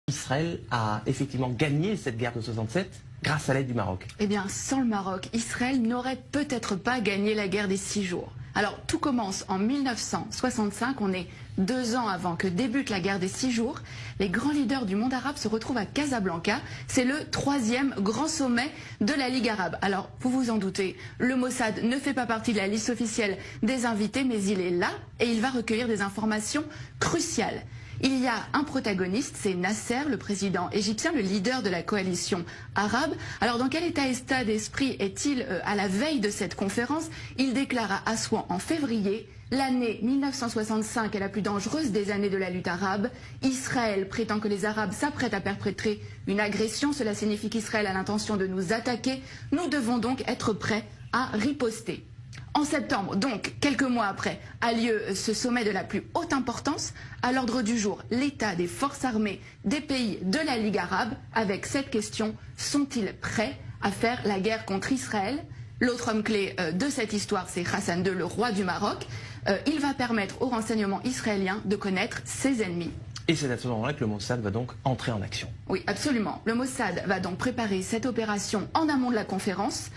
Israël a effectivement gagné cette guerre de 67 grâce à l'aide du Maroc. Eh bien, sans le Maroc, Israël n'aurait peut-être pas gagné la guerre des 6 jours. Alors, tout commence en 1965, on est 2 ans avant que débute la guerre des 6 jours. Les grands leaders du monde arabe se retrouvent à Casablanca. C'est le 3e grand sommet de la Ligue arabe. Alors, vous vous en doutez, le Mossad ne fait pas partie de la liste officielle des invités, mais il est là et il va recueillir des informations cruciales. Il y a un protagoniste, c'est Nasser, le président égyptien, le leader de la coalition arabe. Alors dans quel état d'esprit est-il à la veille de cette conférence? Il déclara à Assouan en février: l'année 1965 est la plus dangereuse des années de la lutte arabe. Israël prétend que les Arabes s'apprêtent à perpétrer une agression. Cela signifie qu'Israël a l'intention de nous attaquer. Nous devons donc être prêts à riposter. En septembre, donc quelques mois après, a lieu ce sommet de la plus haute importance. À l'ordre du jour, l'état des forces armées des pays de la Ligue arabe, avec cette question: sont-ils prêts à faire la guerre contre Israël? L'autre homme clé de cette histoire, c'est Hassan II, le roi du Maroc. Il va permettre au renseignement israélien de connaître ses ennemis. Et c'est à ce moment-là que le Mossad va donc entrer en action. Oui, absolument. Le Mossad va donc préparer cette opération en amont de la conférence.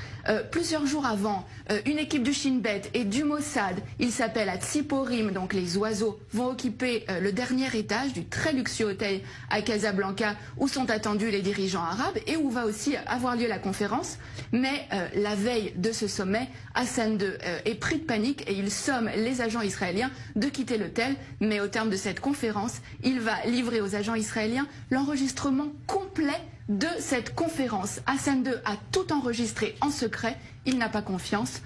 Plusieurs jours avant, une équipe du Shin Bet et du Mossad, il s'appelle à Tsiporim, donc les oiseaux, vont occuper le dernier étage du très luxueux hôtel à Casablanca où sont attendus les dirigeants arabes et où va aussi avoir lieu la conférence. Mais la veille de ce sommet, Hassan II est pris de panique et il somme les agents israéliens de quitter l'hôtel. Mais au terme de cette conférence, il va livrer aux agents israéliens l'enregistrement complet de cette conférence. Hassan II a tout enregistré en secret. Il n'a pas confiance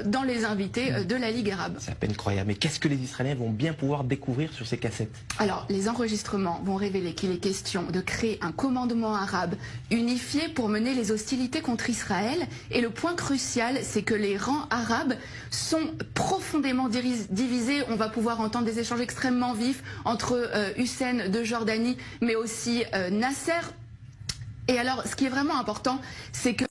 dans les invités de la Ligue arabe. C'est à peine croyable. Mais qu'est-ce que les Israéliens vont bien pouvoir découvrir sur ces cassettes? Alors, les enregistrements vont révéler qu'il est question de créer un commandement arabe unifié pour mener les hostilités contre Israël. Et le point crucial, c'est que les rangs arabes sont profondément divisés. On va pouvoir entendre des échanges extrêmement vifs entre Hussein de Jordanie, mais aussi Nasser. Et alors, ce qui est vraiment important, c'est que